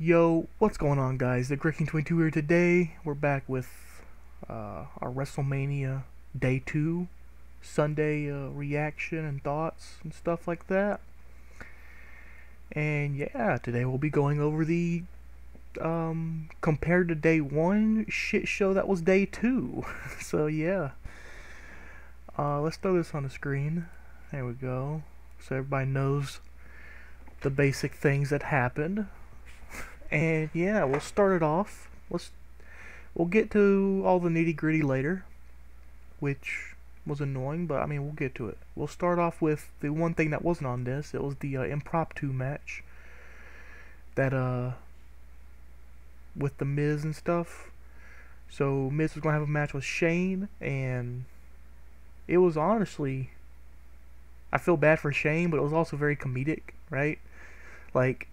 Yo, what's going on, guys? The Grecking22 here today. We're back with our Wrestlemania Day 2 Sunday reaction and thoughts and stuff like that. And yeah, today we'll be going over the compared to Day 1 shit show that was Day 2. So yeah, let's throw this on the screen. There we go. So everybody knows the basic things that happened. And yeah, we'll start it off. We'll get to all the nitty gritty later, which was annoying, but I mean we'll get to it. We'll start off with the one thing that wasn't on this. It was the impromptu match that with the Miz and stuff. So Miz was gonna have a match with Shane, and it was honestly, I feel bad for Shane, but it was also very comedic, right? Like,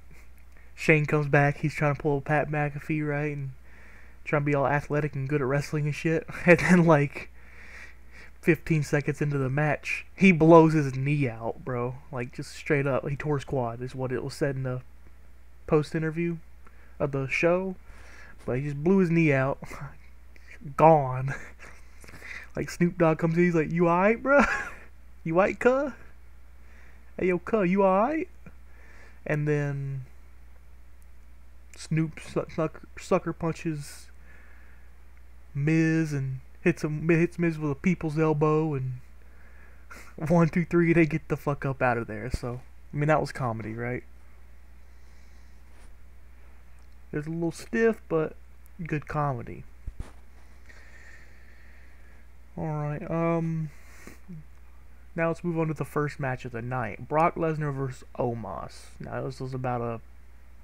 Shane comes back, he's trying to pull a Pat McAfee, right? And trying to be all athletic and good at wrestling and shit. And then, like, 15 seconds into the match, he blows his knee out, bro. Like, just straight up. He tore his quad, is what it was said in the post-interview of the show. But he just blew his knee out. Gone. Like, Snoop Dogg comes in, he's like, "You alright, bro? You alright, cuh? Hey, yo, cuh, you alright?" And then Snoop sucker punches Miz and hits Miz with a people's elbow, and 1, 2, 3, they get the fuck up out of there. So I mean, that was comedy, right? It was a little stiff, but good comedy. Alright, now let's move on to the first match of the night. Brock Lesnar versus Omas. Now this was about a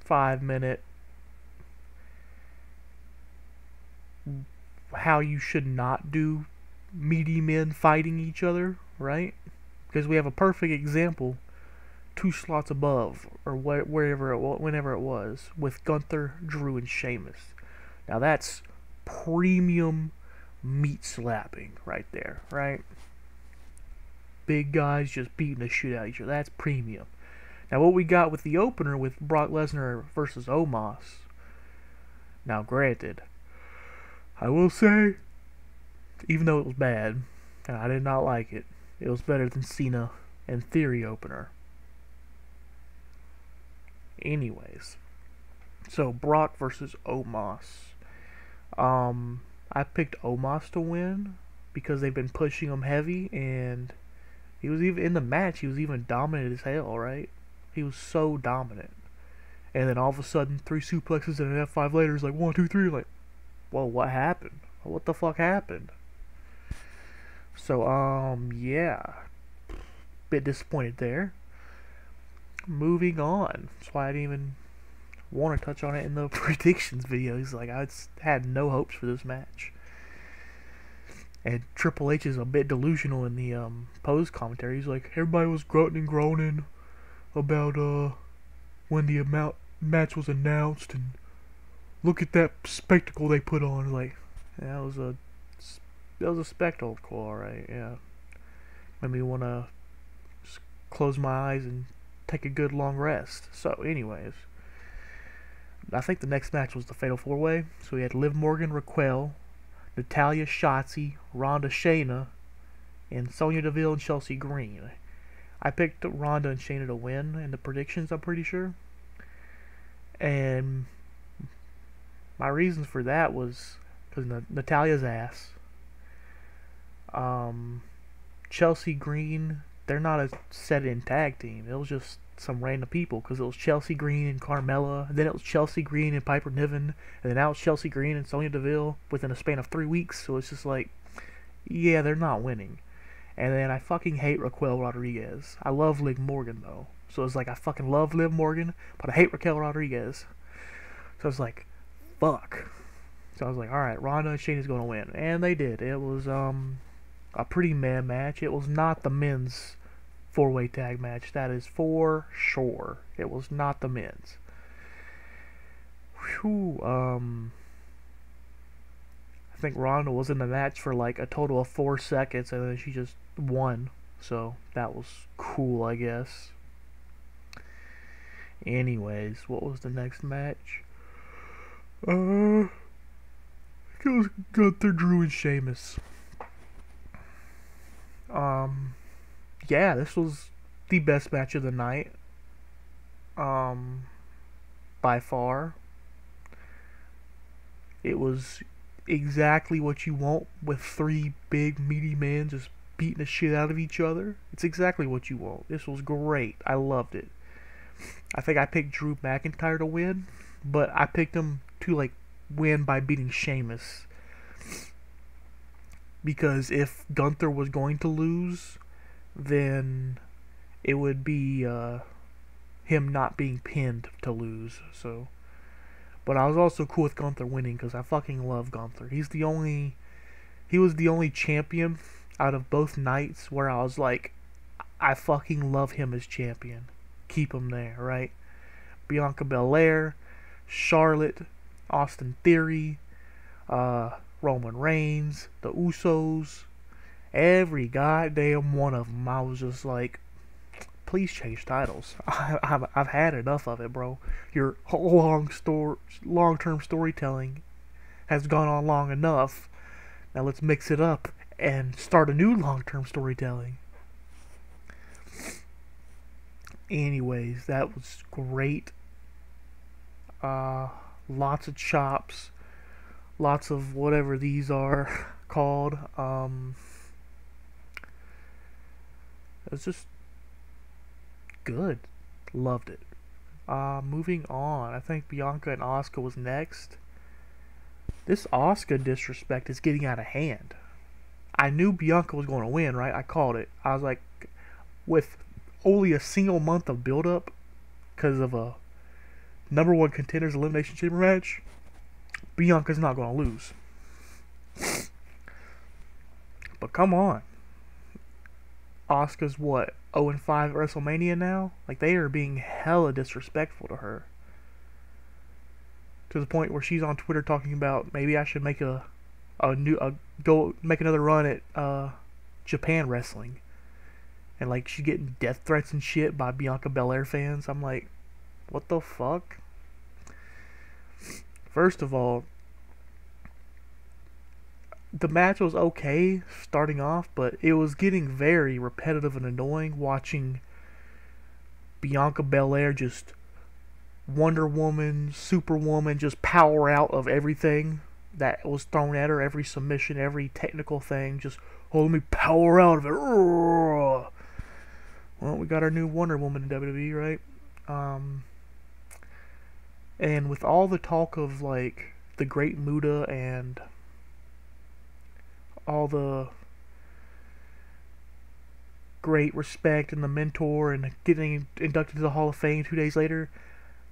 5-minute how you should not do meaty men fighting each other, right? Because we have a perfect example 2 slots above, or whenever it was, with Gunther, Drew, and Sheamus. Now that's premium meat slapping right there, right? Big guys just beating the shit out of each other. That's premium. Now what we got with the opener with Brock Lesnar versus Omas. Now granted, I will say, even though it was bad, and I did not like it, it was better than Cena and Theory opener. Anyways, so Brock versus Omas. I picked Omas to win because they've been pushing him heavy, and he was even in the match. He was even dominant as hell, right? He was so dominant, and then all of a sudden, 3 suplexes and an F5 later, is like 1, 2, 3, like, whoa, what happened? What the fuck happened? So, yeah. Bit disappointed there. Moving on. That's why I didn't even want to touch on it in the predictions videos. Like, I had no hopes for this match. And Triple H is a bit delusional in the post commentary. He's like, everybody was grunting and groaning about when the match was announced, and look at that spectacle they put on. Like, yeah, that was a spectacle, alright. Yeah, made me want to close my eyes and take a good long rest. So, anyways, I think the next match was the Fatal 4-Way. So we had Liv Morgan, Raquel, Natalya, Shotzi, Ronda, Shayna, and Sonya Deville and Chelsea Green. I picked Ronda and Shayna to win in the predictions, I'm pretty sure. And my reasons for that was because Natalya's ass. Chelsea Green, they're not a set-in tag team. It was just some random people, because it was Chelsea Green and Carmella, and then it was Chelsea Green and Piper Niven, and then now it's Chelsea Green and Sonya Deville within a span of 3 weeks. So it's just like, yeah, they're not winning. And then I fucking hate Raquel Rodriguez. I love Liv Morgan though, so it's like I fucking love Liv Morgan, but I hate Raquel Rodriguez. So it's like, fuck. So I was like, alright, Ronda and Shayna's gonna win. And they did. It was a pretty meh match. It was not the men's 4-way tag match. That is for sure. It was not the men's. Whew, I think Ronda was in the match for like a total of 4 seconds, and then she just won. So that was cool, I guess. Anyways, what was the next match? Uh, it was Gunther, Drew, and Sheamus. Yeah, this was the best match of the night. Um, by far. It was exactly what you want with three big meaty men just beating the shit out of each other. It's exactly what you want. This was great. I loved it. I think I picked Drew McIntyre to win, but I picked him to like win by beating Sheamus. Because if Gunther was going to lose, then it would be him not being pinned to lose. So, but I was also cool with Gunther winning because I fucking love Gunther. He was the only champion out of both nights where I was like, I fucking love him as champion. Keep him there, right? Bianca Belair, Charlotte, Austin Theory, Roman Reigns, the Usos, every goddamn one of them. I was just like, please change titles. I've had enough of it, bro. Your long-term storytelling has gone on long enough. Now let's mix it up and start a new long-term storytelling. Anyways, that was great. Lots of chops, lots of whatever these are called. It's just good. Loved it. Moving on. I think Bianca and Asuka was next. This Asuka disrespect is getting out of hand. I knew Bianca was going to win, right? I called it. I was like, with only a single month of build-up because of a number one contenders elimination chamber match, Bianca's not going to lose. But come on. Asuka's what, 0-5 at WrestleMania now? Like, they are being hella disrespectful to her. To the point where she's on Twitter talking about maybe I should make go make another run at Japan wrestling. And like she's getting death threats and shit by Bianca Belair fans. I'm like, what the fuck? First of all, the match was okay starting off, but it was getting very repetitive and annoying watching Bianca Belair just Wonder Woman, Superwoman just power out of everything that was thrown at her, every submission, every technical thing, just, oh, let me power out of it. Well, we got our new Wonder Woman in WWE, right? And with all the talk of, like, the Great Muta and all the great respect and the mentor and getting inducted to the Hall of Fame 2 days later,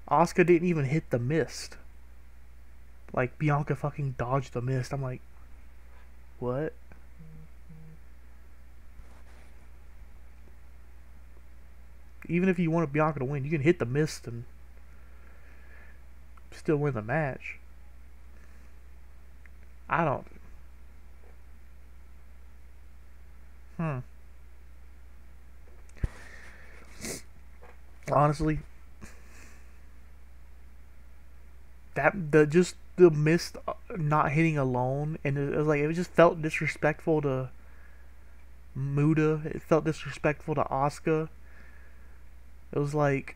Asuka didn't even hit the mist. Like, Bianca fucking dodged the mist. I'm like, what? Even if you want Bianca to win, you can hit the mist and still win the match. I don't. Honestly, the mist not hitting alone, and it was like, it just felt disrespectful to Muta. It felt disrespectful to Asuka. It was like,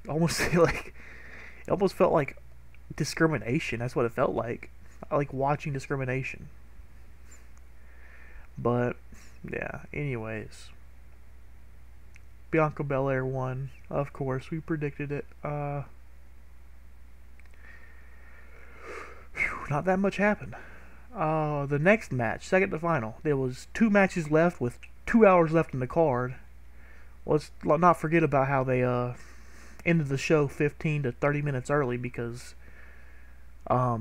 almost like, it almost felt like discrimination. That's what it felt like. I like watching discrimination. But yeah, anyways, Bianca Belair won. Of course, we predicted it. Not that much happened. The next match, second to final, there was 2 matches left with 2 hours left in the card. Let's not forget about how they ended the show 15 to 30 minutes early because I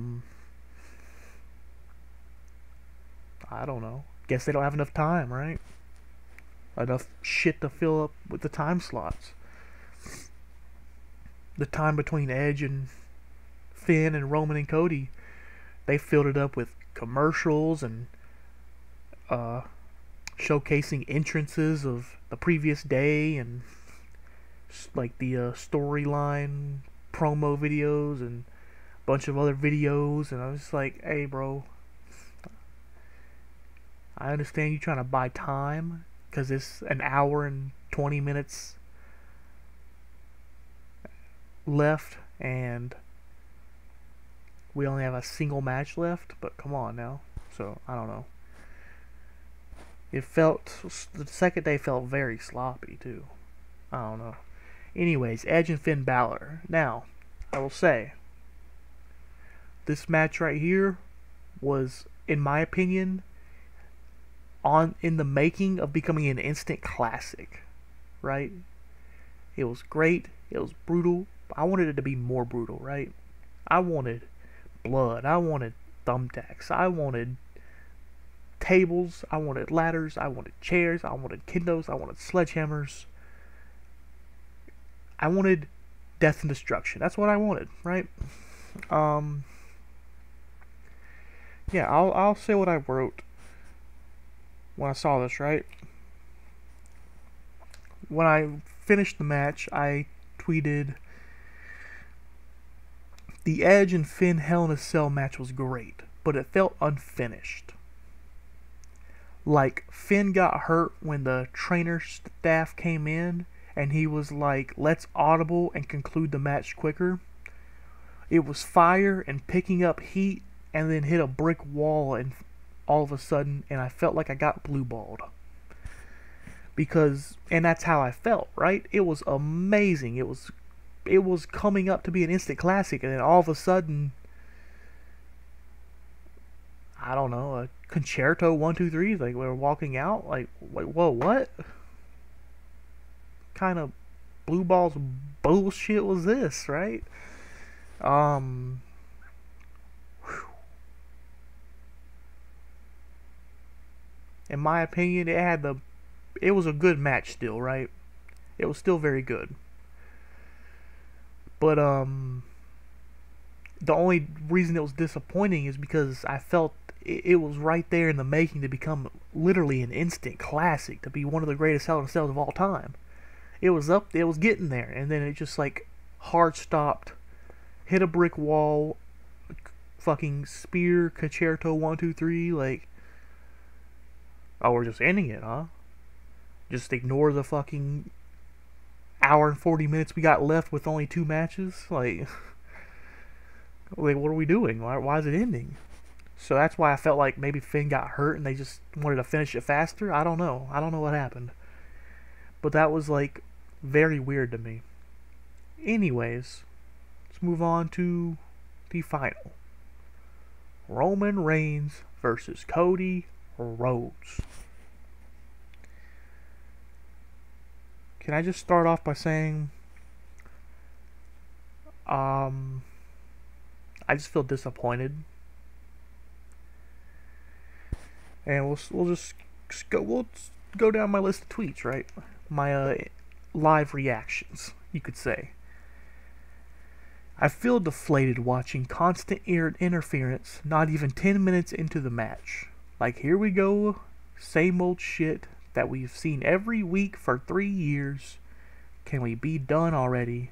don't know. Guess they don't have enough time, right? Enough shit to fill up with the time slots. The time between Edge and Finn and Roman and Cody, they filled it up with commercials and showcasing entrances of the previous day and like the storyline promo videos and a bunch of other videos, and I was just like, hey, bro, I understand you trying to buy time because it's an hour and 20 minutes left, and we only have a single match left, but come on now. So, I don't know. The second day felt very sloppy, too. I don't know. Anyways, Edge and Finn Balor. Now, I will say, this match right here was, in my opinion, in the making of becoming an instant classic. Right? It was great. It was brutal. I wanted it to be more brutal, right? I wanted blood. I wanted thumbtacks. I wanted tables. I wanted ladders. I wanted chairs. I wanted kindos. I wanted sledgehammers. I wanted death and destruction. That's what I wanted, right? Yeah, I'll say what I wrote when I saw this, right? When I finished the match, I tweeted, the Edge and Finn Hell in a Cell match was great, but it felt unfinished. Like, Finn got hurt when the trainer staff came in, and he was like, let's audible and conclude the match quicker. It was fire and picking up heat, and then hit a brick wall, and all of a sudden, and I felt like I got blue-balled. And that's how I felt, right? It was amazing. It was coming up to be an instant classic, and then all of a sudden, I don't know, a concerto 1, 2, 3, like we were walking out, like, whoa, what kind of blue balls bullshit was this, right? In my opinion, it was a good match still, right? It was still very good. But the only reason it was disappointing is because I felt it was right there in the making to become literally an instant classic, to be one of the greatest Hell in a Cells of all time. It was getting there, and then it just like hard stopped, hit a brick wall, fucking spear, concerto 1, 2, 3, like, oh, we're just ending it, huh? Just ignore the fucking hour and 40 minutes we got left with only 2 matches? Like, what are we doing? Why is it ending? So that's why I felt like maybe Finn got hurt and they just wanted to finish it faster. I don't know what happened. But that was like very weird to me. Anyways, let's move on to the final. Roman Reigns versus Cody Rhodes. Can I just start off by saying, I just feel disappointed, and we'll just go down my list of tweets, right? My live reactions, you could say. I feel deflated watching constant interference, not even 10 minutes into the match. Like, here we go, same old shit that we've seen every week for 3 years. Can we be done already?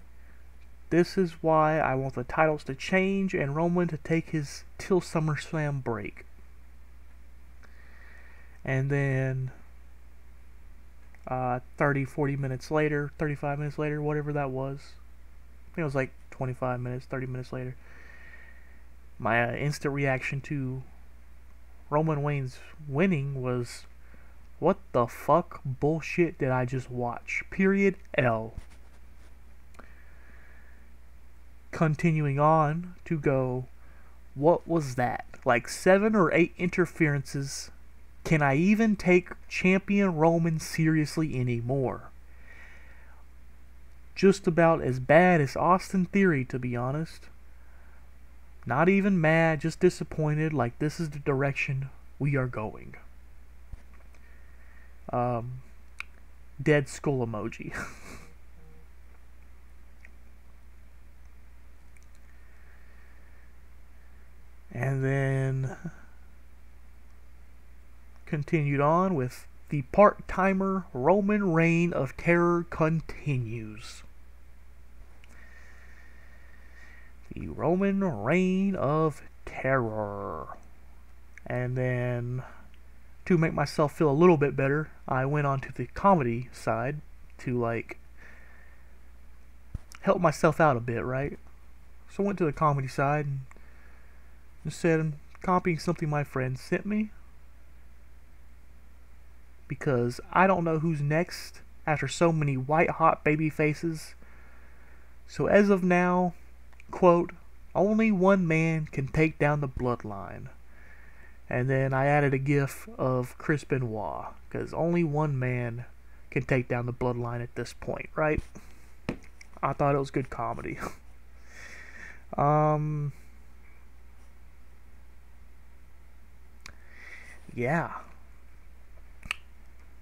This is why I want the titles to change and Roman to take his till SummerSlam break. And then 30, 40 minutes later, 35 minutes later, whatever that was. I think it was like 25 minutes, 30 minutes later. My instant reaction to Roman Reigns winning was, what the fuck bullshit did I just watch? Period L. Continuing on to go, what was that? Like 7 or 8 interferences. Can I even take champion Roman seriously anymore? Just about as bad as Austin Theory, to be honest. Not even mad, just disappointed, like this is the direction we are going. Dead skull emoji. And then continued on with the part-timer Roman reign of terror continues. The Roman Reign of Terror. And then, to make myself feel a little bit better, I went on to the comedy side to, like, help myself out a bit, right? So I went to the comedy side and just said I'm copying something my friend sent me, because I don't know who's next after so many white hot baby faces. So as of now, quote, only one man can take down the bloodline. And then I added a gif of Chris Benoit, because only one man can take down the bloodline at this point, right? I thought it was good comedy. Yeah.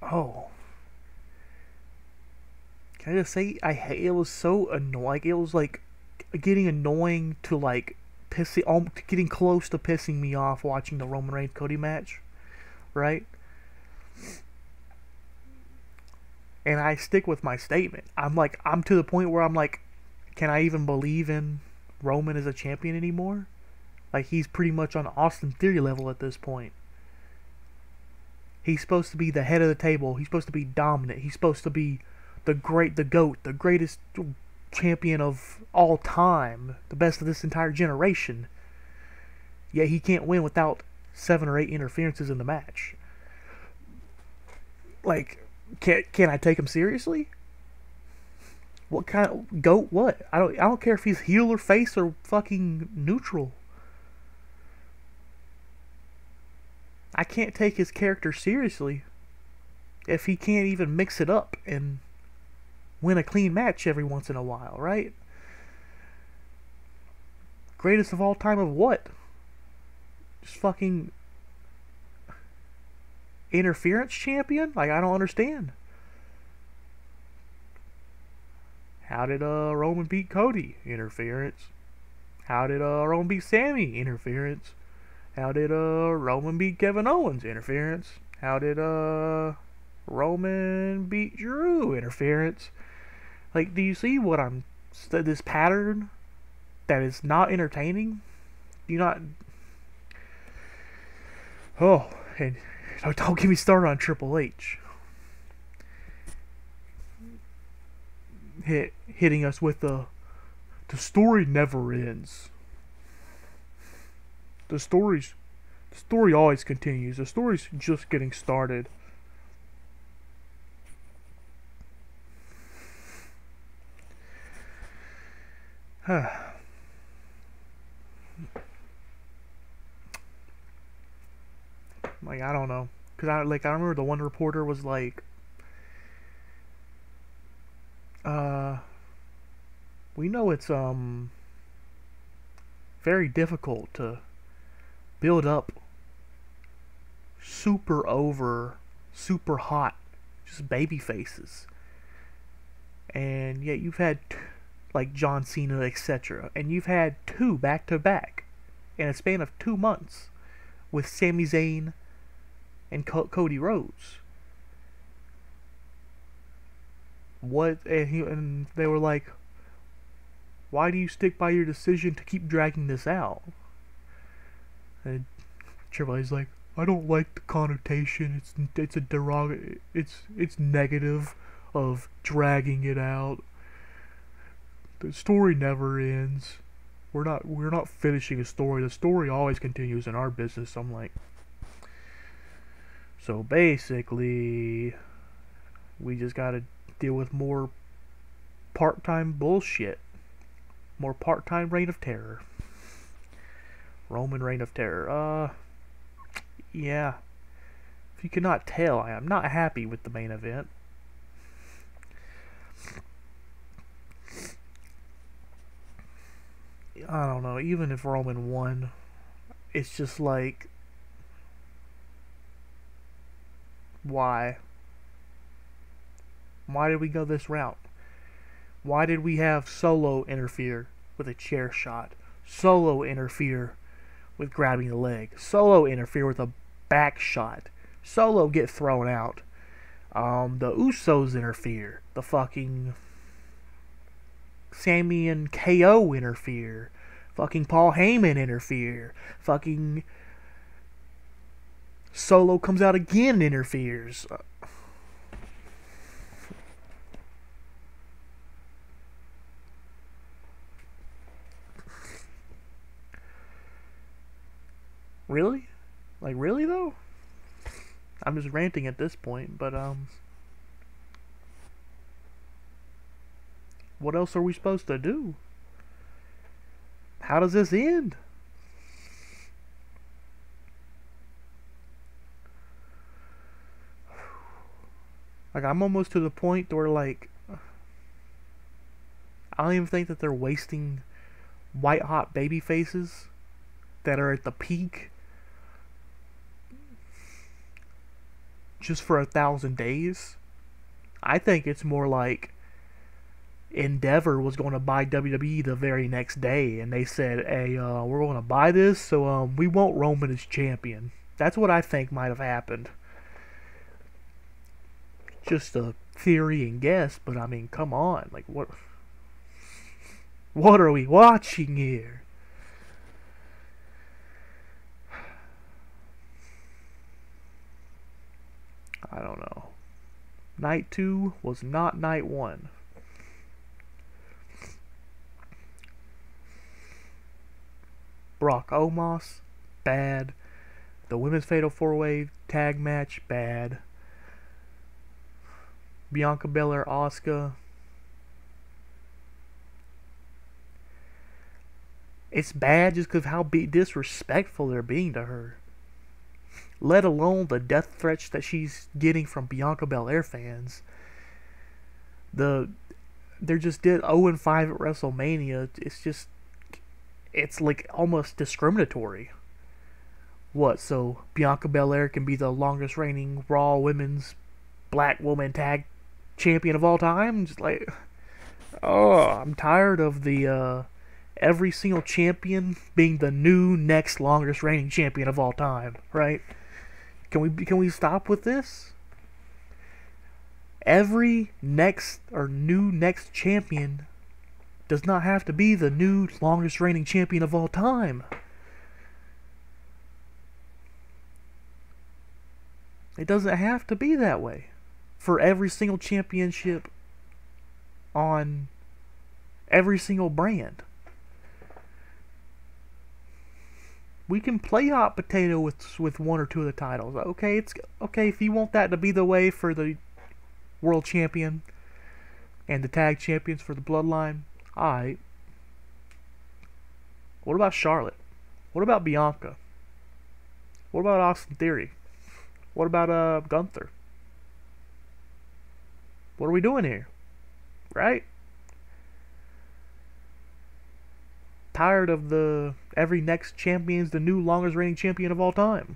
Oh. Can I just say, it was so annoying. Like, it was like getting annoying to like getting close to pissing me off watching the Roman Reigns Cody match, right? And I stick with my statement. I'm to the point where I'm like, can I even believe in Roman as a champion anymore? Like, he's pretty much on Austin Theory level at this point. He's supposed to be the head of the table. He's supposed to be dominant. He's supposed to be the GOAT, the greatest champion of all time, the best of this entire generation. Yet he can't win without 7 or 8 interferences in the match. Like, can I take him seriously? What kind of GOAT? What? I don't care if he's heel or face or fucking neutral. I can't take his character seriously if he can't even mix it up and win a clean match every once in a while, right? Greatest of all time of what? Just fucking interference champion? Like, I don't understand. How did Roman beat Cody? Interference. How did Roman beat Sammy? Interference. How did Roman beat Kevin Owens? Interference. How did Roman beat Drew? Interference. Like, do you see what this pattern that is not entertaining? Do you not? Oh, and don't get me started on Triple H. Hitting us with the story never ends. The story always continues. The story's just getting started. Like, I don't know, cause I remember the one reporter was like, we know it's very difficult to build up super hot, just baby faces, and yet you've had like John Cena, etc., and you've had 2 back to back in a span of 2 months with Sami Zayn and Cody Rhodes. And they were like, why do you stick by your decision to keep dragging this out? And Triple H's like, I don't like the connotation. It's a derogatory. It's negative of dragging it out. The story never ends. We're not finishing a story. The story always continues in our business. I'm like, so basically, we just gotta deal with more part-time bullshit. More part-time Reign of Terror. Roman Reign of Terror. Yeah. If you cannot tell, I am not happy with the main event. I don't know, even if Roman won, it's just like, why? Why did we go this route? Why did we have Solo interfere with a chair shot? Solo interfere with grabbing the leg? Solo interfere with a back shot? Solo get thrown out? The Usos interfere. The fucking Sammy and KO interfere. Fucking Paul Heyman interfere. Fucking Solo comes out again and interferes. Really? Like, really though? I'm just ranting at this point, but what else are we supposed to do? How does this end? Like, I'm almost to the point where, like, I don't even think that they're wasting white hot baby faces that are at the peak just for 1,000 days. I think it's more like Endeavor was going to buy WWE the very next day, and they said, "Hey, we're going to buy this, so we want Roman as champion." That's what I think might have happened. Just a theory and guess, but I mean, come on, like what? What are we watching here? I don't know. Night 2 was not night 1. Brock Omas, bad. The Women's Fatal 4-Way tag match, bad. Bianca Belair, Asuka. It's bad just because of how disrespectful they're being to her. Let alone the death threats that she's getting from Bianca Belair fans. They're just did 0-5 at WrestleMania. It's like almost discriminatory. What, so Bianca Belair can be the longest reigning Raw Women's Black Woman Tag Champion of all time? Just like, oh, I'm tired of the every single champion being the new next longest reigning champion of all time, right? Can we stop with this? Every next or new next champion does not have to be the new longest reigning champion of all time. It doesn't have to be that way for every single championship on every single brand. We can play hot potato with one or two of the titles. Okay, it's okay if you want that to be the way for the world champion and the tag champions for the bloodline. Alright. What about Charlotte? What about Bianca? What about Austin Theory? What about Gunther? What are we doing here? Right? Tired of the every next champion's the new longest reigning champion of all time.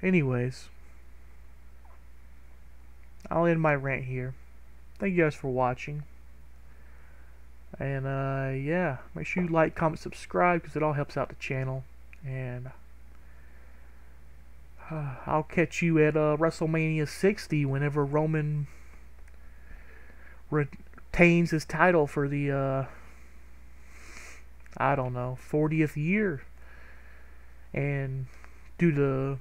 Anyways, I'll end my rant here. Thank you guys for watching. And yeah, make sure you like, comment, subscribe because it all helps out the channel. And I'll catch you at WrestleMania 60 whenever Roman retains his title for the I don't know, 40th year, and due to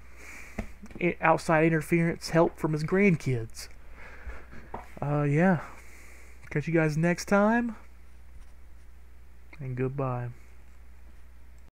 outside interference help from his grandkids. Yeah, catch you guys next time, and goodbye.